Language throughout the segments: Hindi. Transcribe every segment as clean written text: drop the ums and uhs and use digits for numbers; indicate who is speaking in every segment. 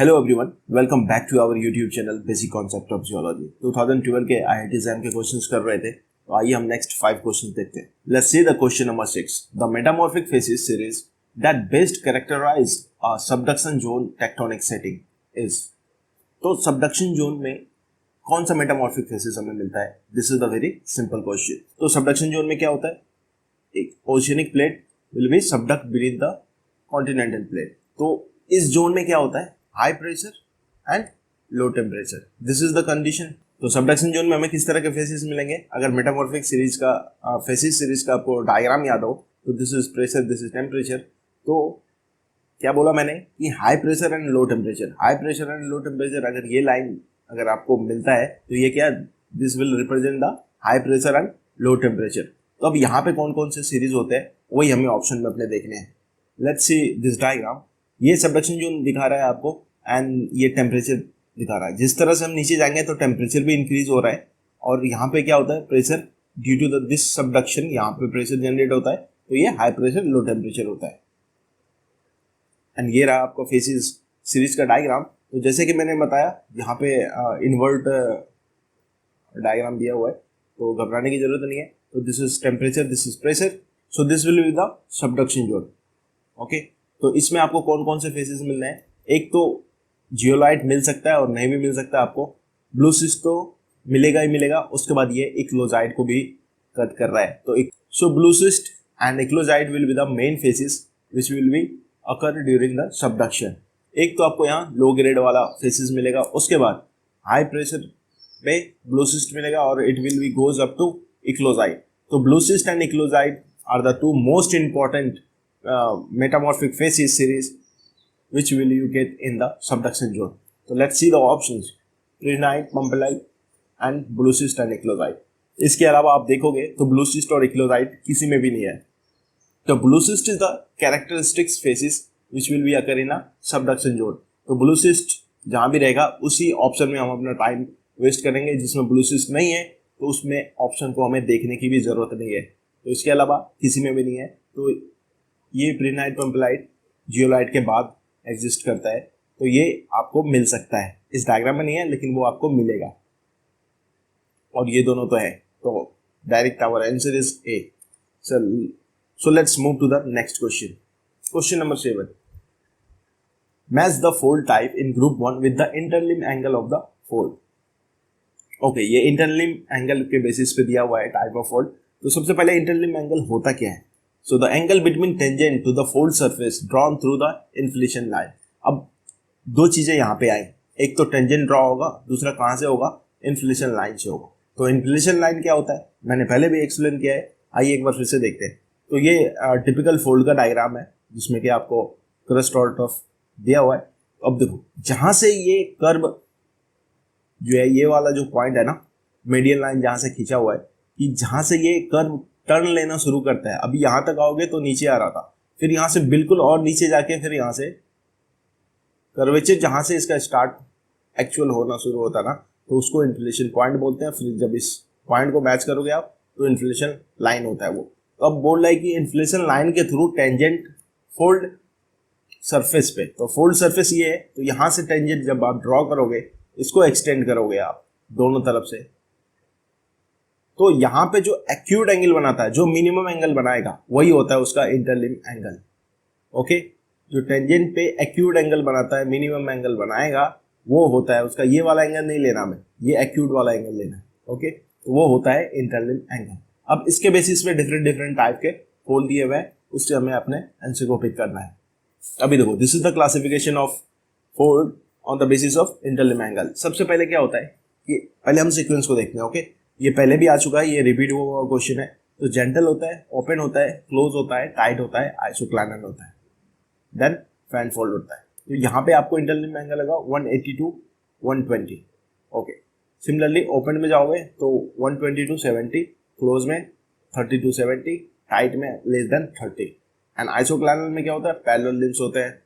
Speaker 1: Hello everyone, welcome back to our YouTube channel basic concept of geology. 2012 के आईआईटी एग्जाम के क्वेश्चंस कर रहे थे, तो आइए हम नेक्स्ट 5 क्वेश्चंस देखते हैं। Let's see the question number 6। The metamorphic facies series that best characterize a subduction zone tectonic setting is. तो सबडक्शन जोन में कौन सा मेटामॉर्फिक फेसेस हमें मिलता है? This is the very simple question. तो सबडक्शन जोन में क्या होता है? एक oceanic plate will be subduct beneath the continental plate. तो इस जोन में क्या होता है? High pressure and low temperature. This is the condition. तो सबडक्शन जोन में हमें किस तरह के फेसेस मिलेंगे? अगर मेटामॉर्फिक सीरीज का फेसेस सीरीज का आपको डायग्राम याद हो तो this is pressure, this is temperature. तो क्या बोला मैंने कि high pressure and low temperature. High pressure and low temperature, अगर ये लाइन अगर आपको मिलता है तो ये क्या, this will represent the high pressure and low temperature. तो अब यहाँ पे कौन कौन से सीरीज होते हैं वही हमें ऑप्शन में अपने देखने हैं। Let's see this diagram. ये सबडक्शन जोन दिखा रहा है आपको एंड ये टेम्परेचर दिखा रहा है। जिस तरह से हम नीचे जाएंगे तो टेम्परेचर भी इंक्रीज हो रहा है और यहाँ पे क्या होता है? Pressure due to this subduction यहाँ पे प्रेशर जनरेट होता है, तो ये हाई प्रेशर लो टेम्परेचर होता है। एंड ये रहा आपका फेसिस सीरीज का डायग्राम। तो जैसे कि मैंने बताया यहाँ पे इन्वर्ट डायग्राम दिया हुआ है, तो घबराने की जरूरत नहीं है। तो this is temperature, this is pressure, so this will be the subduction zone. Okay, तो इसमें आपको कौन कौन से फेसेस मिल रहे हैं? एक तो जियोलाइट मिल सकता है और नहीं भी मिल सकता है आपको। ब्लू सिस्ट तो मिलेगा ही मिलेगा। उसके बाद ये इक्लोजाइट को भी कट कर रहा है। तो so blue schist and eclogite will be the main facies which will be occur during the subduction. एक तो आपको यहाँ लो ग्रेड वाला फेसेस मिलेगा। उसके बाद हाई प्रेशर पे ब्लू सिस्ट मिलेगा और it will be goes up to eclogite. तो blue schist and eclogite are the two most important metamorphic facies series which will you get in the subduction zone. So let's see the options: prehnite, pumpelite and blue cyst and eclosite. इसके अलावा आप देखोगे तो blue cyst और eclosite किसी में भी नहीं है। तो blue cyst is the characteristics facies which will be occur in a subduction zone. तो blue cyst जहाँ भी रहेगा उसी ऑप्शन में हम अपना टाइम वेस्ट करेंगे। जिसमें blue cyst नहीं है तो उसमें ऑप्शन को हमें देखने की भी जरूरत नहीं है। तो इसके अलावा किसी में भी नहीं है। तो ये प्रीनाइट पंपलाइट जियोलाइट के बाद एग्जिस्ट करता है, तो ये आपको मिल सकता है। इस डायग्राम में नहीं है लेकिन वो आपको मिलेगा। और ये दोनों तो है, तो direct our answer is A. So let's move to the next question. Question number 7। Match the fold type in group 1 with the interlimb angle of the fold. Okay, ये इंटरलिम एंगल के बेसिस पे दिया हुआ है टाइप ऑफ फोल्ड। तो सबसे पहले इंटरलिम एंगल होता क्या है? So the angle between tangent to the fold surface drawn through the inflation line. अब दो चीजें यहाँ पे आई, एक तो टेंजेंट ड्रॉ होगा, दूसरा कहाँ से होगा? इन्फ्लेशन लाइन से होगा। तो इन्फ्लेशन लाइन क्या होता है मैंने पहले भी एक्सप्लेन किया है, आइए एक बार फिर से देखते हैं। तो ये टिपिकल फोल्ड का डायग्राम है जिसमें कि आपको क्रस्ट और टफ दिया हुआ है। अब देखो जहां से ये कर्व जो है, ये वाला जो पॉइंट है ना, मीडियन लाइन जहां से खींचा हुआ है, कि जहां से ये कर्व टर्न लेना शुरू करता है। अभी यहां तक आओगे तो नीचे आ रहा था, फिर यहां से बिल्कुल और नीचे जाके फिर यहां से कर्वेचर जहां से इसका स्टार्ट एक्चुअल होना शुरू होता ना, तो उसको इन्फ्लेशन पॉइंट बोलते हैं। फिर जब इस पॉइंट को मैच करोगे आप तो इन्फ्लेशन लाइन होता है वो। तो अब बोल रहा है कि इन्फ्लेशन लाइन के थ्रू टेंजेंट फोल्ड सरफेस पे, तो फोल्ड सरफेस ये है, तो यहां से टेंजेंट जब आप ड्रॉ करोगे इसको एक्सटेंड करोगे आप दोनों तरफ से, तो यहाँ पे जो एक्यूट एंगल बनाता है, जो मिनिमम एंगल बनाएगा, वही होता है उसका इंटरलिम एंगल। ओके, जो टेंजेंट पे एक्यूट एंगल बनाता है, मिनिमम एंगल बनाएगा, वो होता है उसका, ये वाला एंगल नहीं लेना हमें, ये एक्यूट वाला एंगल लेना है। ओके, तो वो होता है इंटरलिम एंगल। अब इसके बेसिस पे डिफरेंट डिफरेंट टाइप के फोल्ड दिए हुए हैं, उससे हमें अपने आंसर को पिक करना है। अभी देखो, this is the classification of fold on the basis of interlimb angle. सबसे पहले क्या होता है कि पहले हम सीक्वेंस को देखते हैं। ओके, ये पहले भी आ चुका है, ये रिपीट हुआ क्वेश्चन है। तो जेंटल होता है, ओपन होता है, क्लोज होता है, टाइट होता है, आइसोक्लाइनर होता है, देन फैन फोल्ड होता है। तो यहाँ पे आपको इंटरलिम एंगल लगा 180 to 120। ओके, सिमिलरली ओपन में जाओगे तो 120 to 70, क्लोज में 30 to 70, टाइट में लेस देन 30। एंड आइसोक्लाइनर में क्या होता है? पैरेलल लिम्स होते हैं।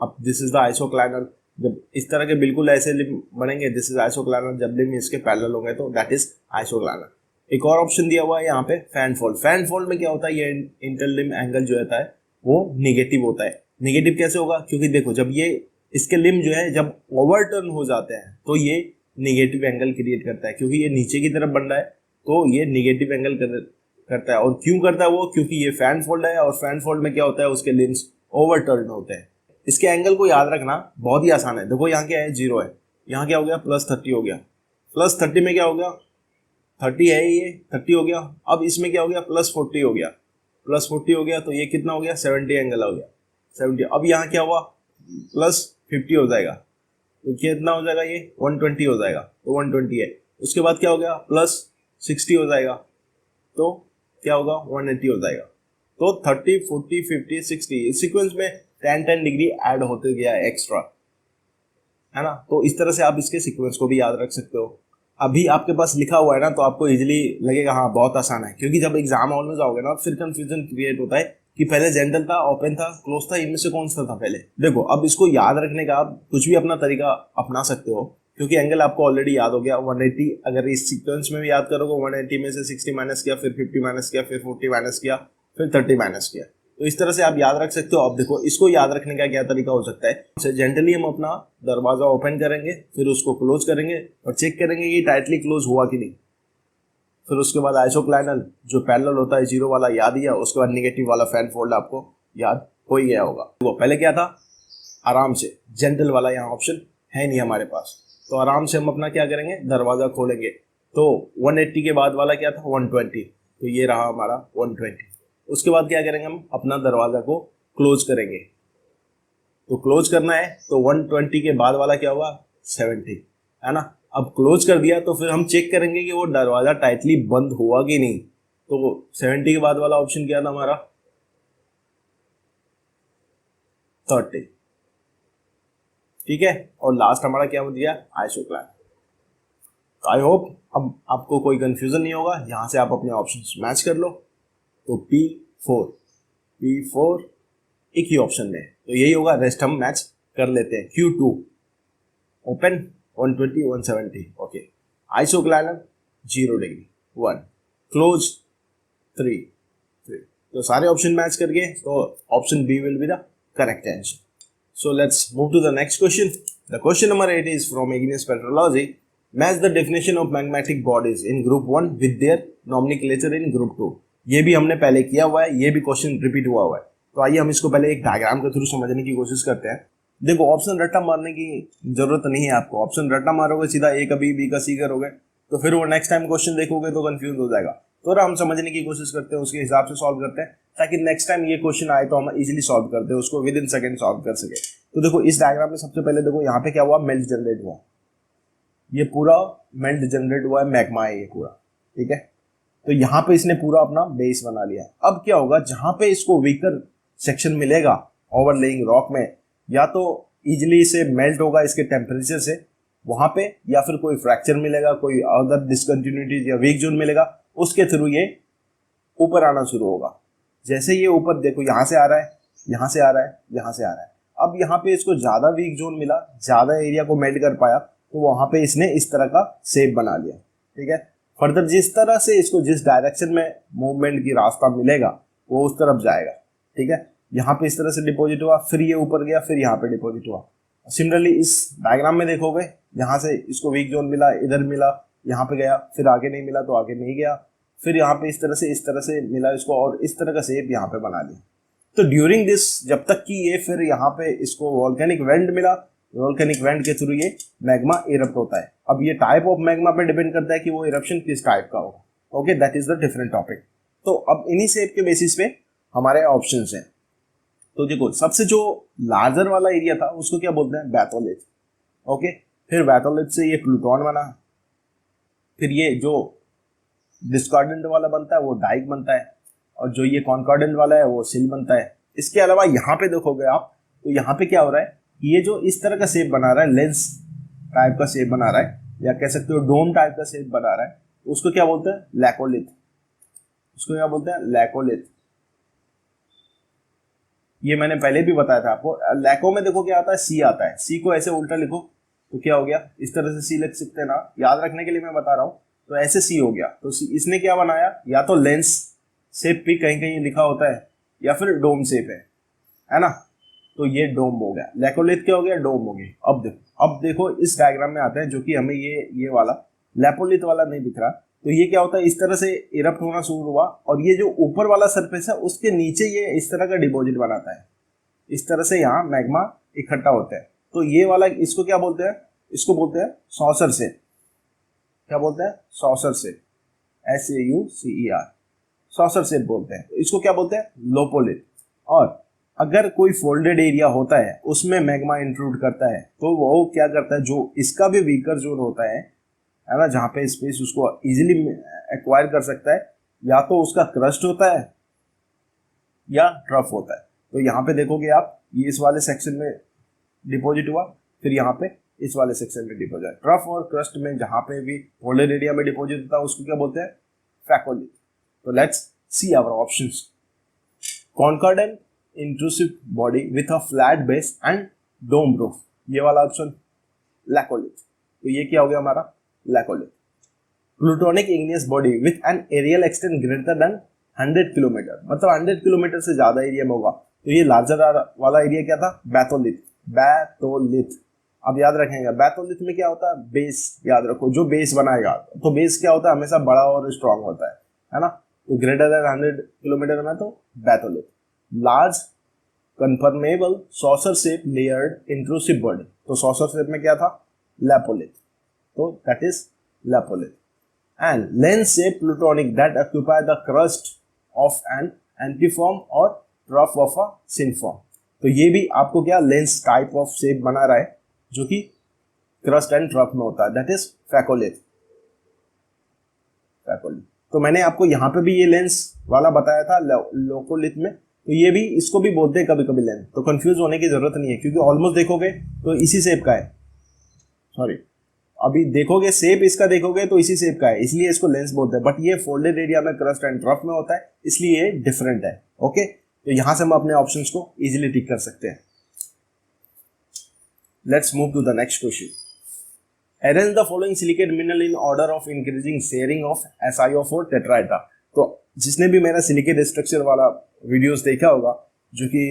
Speaker 1: अब दिस इज द आइसोक्लाइनर। जब इस तरह के बिल्कुल ऐसे लिम बनेंगे, दिस इज आइसोक्लाइनर। जब लिम इसके पैरेलल होंगे तो दैट इज आइसोक्लाइनर। एक और ऑप्शन दिया हुआ है यहाँ पे फैन फोल्ड। फैन फोल्ड में क्या होता है? ये इंटरलिम एंगल जो होता है वो निगेटिव होता है। निगेटिव कैसे होगा? क्योंकि देखो जब ये इसके लिम्ब जो है जब ओवरटर्न हो जाते हैं तो ये निगेटिव एंगल क्रिएट करता है, क्योंकि ये नीचे की तरफ बन रहा है तो ये निगेटिव एंगल करता है। और क्यों करता है वो? क्योंकि ये फैन फोल्ड है और फैन फोल्ड में क्या होता है, उसके लिम्स ओवरटर्न होते हैं। इसके एंगल को याद रखना बहुत ही आसान है। देखो यहाँ क्या है, 0 है, यहाँ क्या हो गया, +30 हो गया। +30 में क्या हो गया, 30 है, ये 30 हो गया। अब इसमें क्या हो गया, +40 हो गया। +40 हो गया तो ये कितना हो गया, 70 एंगल हो गया, 70। अब यहाँ क्या हुआ, +50 हो जाएगा तो कितना हो जाएगा, ये 120 हो जाएगा, तो 120 है। उसके बाद क्या हो गया, +60 हो जाएगा तो क्या होगा, 180 हो जाएगा। तो 30, 40, 50, 60 इस सीक्वेंस में 10 डिग्री ऐड होते गया एक्स्ट्रा, है ना। तो इस तरह से आप इसके सीक्वेंस को भी याद रख सकते हो। अभी आपके पास लिखा हुआ है ना, तो आपको इजीली लगेगा हाँ बहुत आसान है, क्योंकि जब एग्जाम हॉल में जाओगे ना फिर कंफ्यूजन क्रिएट होता है कि पहले जनरल था, ओपन था, क्लोज था, इनमें से कौन सा था पहले। देखो अब इसको याद रखने का आप कुछ भी अपना तरीका अपना सकते हो, क्योंकि एंगल आपको ऑलरेडी याद हो गया 180। अगर इस सीक्वेंस में भी याद करोगे 180 में से 60 माइनस किया, फिर 50 माइनस किया, फिर 40 माइनस किया, फिर 30 माइनस किया, तो इस तरह से आप याद रख सकते हो। अब देखो इसको याद रखने का क्या तरीका हो सकता है, जेंटली हम अपना दरवाजा ओपन करेंगे, फिर उसको क्लोज करेंगे और चेक करेंगे कि टाइटली क्लोज हुआ कि नहीं। फिर उसके बाद आइसोक्लाइनल जो पैरेलल होता है 0 वाला याद किया, उसके बाद निगेटिव वाला फैन फोल्ड आपको याद हो ही गया होगा। वो पहले क्या था, आराम से जेंटल वाला यहाँ ऑप्शन है नहीं हमारे पास, तो आराम से हम अपना क्या करेंगे, दरवाजा खोलेंगे। तो 180 के बाद वाला क्या था, 120, तो ये रहा हमारा 120। उसके बाद क्या करेंगे, हम अपना दरवाजा को क्लोज करेंगे। तो क्लोज करना है तो 120 के बाद वाला क्या हुआ, 70, है ना। अब क्लोज कर दिया तो फिर हम चेक करेंगे कि वो दरवाजा टाइटली बंद हुआ कि नहीं। तो 70 के बाद वाला ऑप्शन क्या था हमारा, 30, ठीक है। और लास्ट हमारा क्या बन गया, आइसोक्लाइन। तो आई होप अब आपको कोई कंफ्यूजन नहीं होगा, यहां से आप अपने ऑप्शंस मैच कर लो। तो P4 एक ही ऑप्शन में, तो यही होगा, रेस्ट हम मैच कर लेते हैं। Q2 open 120, 170, okay. Isoclinal 0 degree 1, close 3, तो सारे ऑप्शन मैच करके तो option B will be the correct answer. So let's move to the next question. The question number 8 is from Igneous Petrology. Match the definition of magmatic bodies in group 1 with their nomenclature in group 2. ये भी हमने पहले किया हुआ है, ये भी क्वेश्चन रिपीट हुआ है। तो आइए हम इसको पहले एक डायग्राम के थ्रू समझने की कोशिश करते हैं। देखो ऑप्शन रट्टा मारने की जरूरत नहीं है आपको। ऑप्शन रट्टा मारोगे सीधा ए का बी, बी का सी करोगे, तो फिर वो नेक्स्ट टाइम क्वेश्चन देखोगे तो कंफ्यूज हो जाएगा। तो हम समझने की कोशिश करते हैं, उसके हिसाब से सॉल्व करते हैं, ताकि नेक्स्ट टाइम ये क्वेश्चन आए तो हम इजीली सॉल्व करते हैं, उसको विद इन सेकंड सॉल्व कर सके। तो देखो इस डायग्राम में सबसे पहले देखो यहाँ पे क्या हुआ, मेल्ट जनरेट हुआ। ये पूरा मेल्ट जनरेट हुआ है, मैग्मा है ये पूरा, ठीक है। तो यहाँ पे इसने पूरा अपना बेस बना लिया। अब क्या होगा, जहां पे इसको वीकर सेक्शन मिलेगा ओवरलेइंग रॉक में, या तो इजिली इसे मेल्ट होगा इसके टेम्परेचर से वहां पे, या फिर कोई फ्रैक्चर मिलेगा, कोई अदर डिसकंटिन्यूटीज या वीक जोन मिलेगा, उसके थ्रू ये ऊपर आना शुरू होगा। जैसे ये ऊपर देखो यहाँ से आ रहा है, यहाँ से आ रहा है, यहाँ से आ रहा है। अब यहाँ पे इसको ज्यादा वीक जोन मिला, ज्यादा एरिया को मेल्ट कर पाया, तो वहां पे इसने इस तरह का शेप बना लिया, ठीक है। फर्दर जिस तरह से इसको जिस डायरेक्शन में मूवमेंट की रास्ता मिलेगा वो उस तरफ जाएगा, ठीक है। यहाँ पे इस तरह से डिपॉजिट हुआ, फिर ये ऊपर गया, फिर यहाँ पे डिपॉजिट हुआ। सिमिलरली इस डायग्राम में देखोगे, यहाँ से इसको वीक जोन मिला, इधर मिला, यहाँ पे गया, फिर आगे नहीं मिला तो आगे नहीं गया, फिर यहाँ पे इस तरह से मिला इसको, और इस तरह का शेप यहाँ पे बना लिया। तो ड्यूरिंग दिस, जब तक कि ये फिर यहाँ पे इसको वोल्केनिक वेंट मिला, वोल्केनिक वेंट के थ्रू ये मैग्मा इरप्ट होता है। अब ये टाइप ऑफ मैग्मा पे डिपेंड करता है कि वो इरप्शन किस टाइप का होगा, okay, that is the different topic. तो अब इन्हीं शेप के बेसिस पे हमारे ऑप्शंस हैं। तो देखो सबसे जो लार्जर वाला एरिया था उसको क्या बोलते हैं, बैथोलिथ, ओके। फिर बैथोलिथ से ये प्लूटोन बना, फिर ये जो डिस्कॉर्डेंट वाला बनता है वो डाइक बनता है, और जो ये कॉन्कॉर्डेंट वाला है वो सिल बनता है। इसके अलावा यहाँ पे देखोगे आप, तो यहाँ पे क्या हो रहा है, ये जो इस तरह का शेप बना रहा है, लेंस टाइप का शेप बना रहा है, या कह सकते हो डोम टाइप का शेप बना रहा है, उसको क्या बोलते हैं, लैकोलिथ। उसको क्या बोलते हैं, लैकोलिथ। ये मैंने पहले भी बताया था आपको। लैको में देखो क्या आता है, सी आता है, सी को ऐसे उल्टा लिखो तो क्या हो गया, इस तरह से सी लिख सकते हैं ना, याद रखने के लिए मैं बता रहा हूँ। तो ऐसे सी हो गया, तो इसने क्या बनाया, या तो लेंस शेप भी कहीं कहीं लिखा होता है, या फिर डोम शेप है ना। तो ये डोम हो गया, लैकोलिथ क्या हो गया, डोम हो गया। अब देखो इस डायग्राम में आते हैं जो कि हमें ये वाला लैपोलिथ वाला नहीं दिख रहा। तो ये क्या होता है, इस तरह से इरप्ट होना शुरू हुआ और ये जो ऊपर वाला सरफेस है उसके नीचे ये इस तरह का डिपॉजिट बनाता है। इस तरह से यहाँ मैग्मा इकट्ठा होता है। तो ये वाला इसको क्या बोलते हैं, इसको बोलते हैं सॉसर शेप। क्या बोलते हैं, saucer shape, SAUCER, saucer shape बोलते हैं। इसको क्या बोलते हैं, लोपोलिथ। और अगर कोई फोल्डेड एरिया होता है उसमें मैग्मा इंट्रूड करता है तो वो क्या करता है, जो इसका भी वीकर जोन होता है ना, जहाँ पे स्पेस उसको इजीली एक्वायर कर सकता है, या तो उसका क्रस्ट होता है या ट्रफ होता है। तो यहाँ पे देखोगे आप, ये इस वाले सेक्शन में डिपॉजिट हुआ, फिर यहाँ पे इस वाले सेक्शन में डिपॉजिट। ट्रफ और क्रस्ट में जहाँ पे भी फोल्डेड एरिया में डिपॉजिट होता है उसको क्या बोलते हैं, फैकोलिथ। तो let's see our options. Concordant intrusive body with a flat base and dome roof, ये वाला ऑप्शन लैकोलिथ। तो ये क्या हो गया हमारा, laccolith. Plutonic igneous body with an areal extent greater than 100 kilometre, मतलब 100 किलोमीटर से ज्यादा एरिया में होगा। तो ये लार्जर वाला एरिया क्या था, बैथोलिथ। बैथोलिथ अब याद रखेंगे, बैथोलिथ में क्या होता है, बेस याद रखो, जो बेस बनाएगा। तो बेस क्या होता है, हमेशा बड़ा और स्ट्रांग होता है ना। तो ग्रेटर देन 100 किलोमीटर में तो batholith. Large conformable saucer shape layered intrusive body, तो सॉसर शेप में क्या था, लैपोलिथ। तो that is lapolith. And lens shape plutonic that occupy the crust of an antiform और ट्रफ ऑफ अ सिनफॉर्म। तो ये भी आपको क्या लेंस टाइप ऑफ शेप बना रहा है जो कि क्रस्ट एंड ट्रफ में होता है, दैट इज फैकोलिथ। फैकोलिथ। तो मैंने आपको यहाँ पे भी ये लेंस वाला बताया था लोकोलिथ में, तो ये भी, इसको भी बोलते हैं कभी कभी लेंस। तो कंफ्यूज होने की जरूरत नहीं है क्योंकि ऑलमोस्ट देखोगे तो इसी शेप का है। सॉरी, अभी देखोगे शेप इसका देखोगे तो इसी शेप का है, इसलिए इसको लेंस बोलते हैं। बट ये फोल्डेड एरिया में क्रस्ट एंड ट्रफ में होता है, इसलिए ये डिफरेंट है। ओके, तो यहां से हम अपने ऑप्शंस को इजीली टिक कर सकते हैं। Let's move to the next question. Arrange the following silicate mineral in order of increasing sharing of SiO4 tetrahedra। तो जिसने भी मेरा सिलिकेट स्ट्रक्चर वाला वीडियोस देखा होगा, जो कि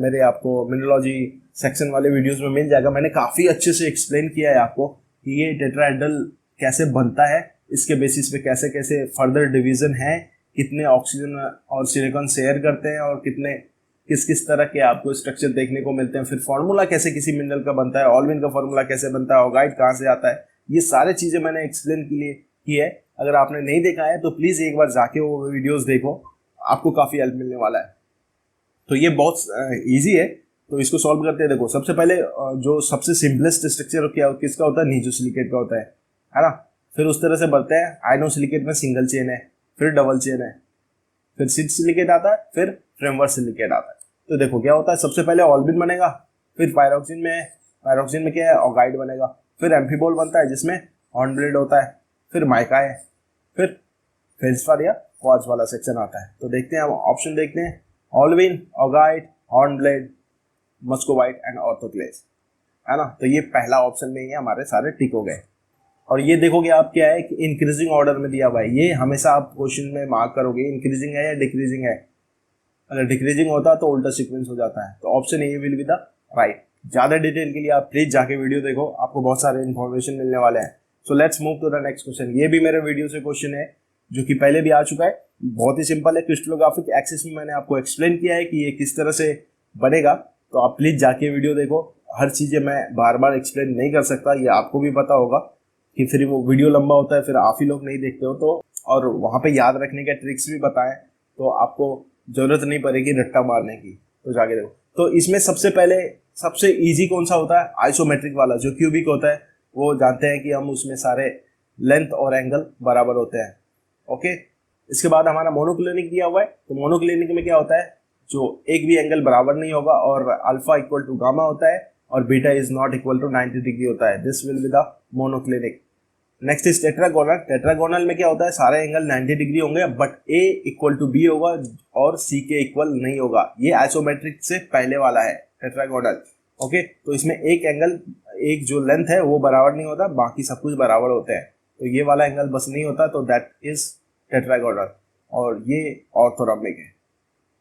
Speaker 1: मेरे आपको मिनरोलॉजी सेक्शन वाले वीडियोस में मिल जाएगा, मैंने काफ़ी अच्छे से एक्सप्लेन किया है आपको कि ये टेट्राहेड्रल कैसे बनता है, इसके बेसिस पे कैसे कैसे फर्दर डिवीजन है, कितने ऑक्सीजन और सिलिकॉन शेयर करते हैं और कितने किस किस तरह के आपको स्ट्रक्चर देखने को मिलते हैं, फिर फॉर्मूला कैसे किसी मिनरल का बनता है, ऑलविन का फॉर्मूला कैसे बनता है, ऑगाइड कहाँ से आता है, ये सारे चीज़ें मैंने एक्सप्लेन की है। अगर आपने नहीं देखा है तो प्लीज़ एक बार जाके वो वीडियोस देखो, आपको काफ़ी हेल्प मिलने वाला है। तो ये बहुत ईजी है, तो इसको सॉल्व करते हैं। देखो सबसे पहले जो सबसे सिंपलेस्ट स्ट्रक्चर क्या किसका होता है, नीजोसिलिकेट का होता है ना। फिर उस तरह से बढ़ते हैं, आयनोसिलिकेट में सिंगल चेन है, फिर डबल चेन है, फिर सिड सिलिकेट आता है, फिर फ्रेमवर्क सिलिकेट आता है। तो देखो क्या होता है, सबसे पहले ऑल्बिन बनेगा, फिर पायरोक्सिन में क्या है, ऑगाइड बनेगा, फिर एम्फीबोल बनता है जिसमें हॉर्नब्लेड होता है, फिर माइका है, फिर फेल्सपार या क्वार्ट्ज वाला सेक्शन आता है। तो देखते हैं, हम ऑप्शन देखते हैं, ऑल्विन, ऑगाइड, हॉर्नब्लेड, मस्कोवाइट एंड ऑर्थोक्लेज, है ना। तो ये पहला ऑप्शन में ही हमारे सारे टिक हो गए। और ये देखोगे आप क्या है कि इंक्रीजिंग ऑर्डर में दिया हुआ है, ये हमेशा आप क्वेश्चन में मार्क करोगे इंक्रीजिंग है या डिक्रीजिंग है। अगर डिक्रीजिंग होता तो उल्टा सीक्वेंस हो जाता है। तो option A will be the right. ज्यादा डिटेल के लिए आप प्लीज जाके वीडियो देखो, आपको बहुत सारे इन्फॉर्मेशन मिलने वाले हैं। So let's move to the next question. ये भी मेरे वीडियो से क्वेश्चन है जो कि पहले भी आ चुका है, बहुत ही सिंपल है। क्रिस्टलोग्राफिक एक्सिस में मैंने आपको एक्सप्लेन किया है कि ये किस तरह से बनेगा, तो आप प्लीज जाके वीडियो देखो। हर चीजें मैं बार बार एक्सप्लेन नहीं कर सकता, ये आपको भी पता होगा कि फिर वो वीडियो लंबा होता है, फिर आप ही लोग नहीं देखते हो। तो और वहाँ पे याद रखने के ट्रिक्स भी बताएं, तो आपको जरूरत नहीं पड़ेगी रट्टा मारने की। तो जाके देखो। तो इसमें सबसे पहले सबसे इजी कौन सा होता है, आइसोमेट्रिक वाला जो क्यूबिक होता है। वो जानते हैं कि हम उसमें सारे लेंथ और एंगल बराबर होते हैं। ओके, इसके बाद हमारा मोनोक्लिनिक दिया हुआ है। तो मोनोक्लिनिक में क्या होता है, जो एक भी एंगल बराबर नहीं होगा और अल्फा इक्वल टू गामा होता है और beta is not equal to 90 degree होता है। This will be the monoclinic. Next is tetragonal. Tetragonal में क्या होता है, सारे एंगल 90 डिग्री होंगे but A equal to B होगा और सी के इक्वल नहीं होगा। ये आइसोमेट्रिक से पहले वाला है टेट्रागोनल। ओके, तो इसमें एक एंगल, एक जो लेंथ है वो बराबर नहीं होता, बाकी सब कुछ बराबर होते हैं। तो ये वाला एंगल बस नहीं होता, तो दैट इज टेट्रागोनल। और ये ऑर्थोरॉम्बिक है।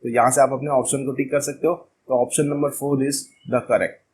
Speaker 1: तो यहाँ से आप अपने ऑप्शन को टिक कर सकते हो। तो option number 4 is the correct.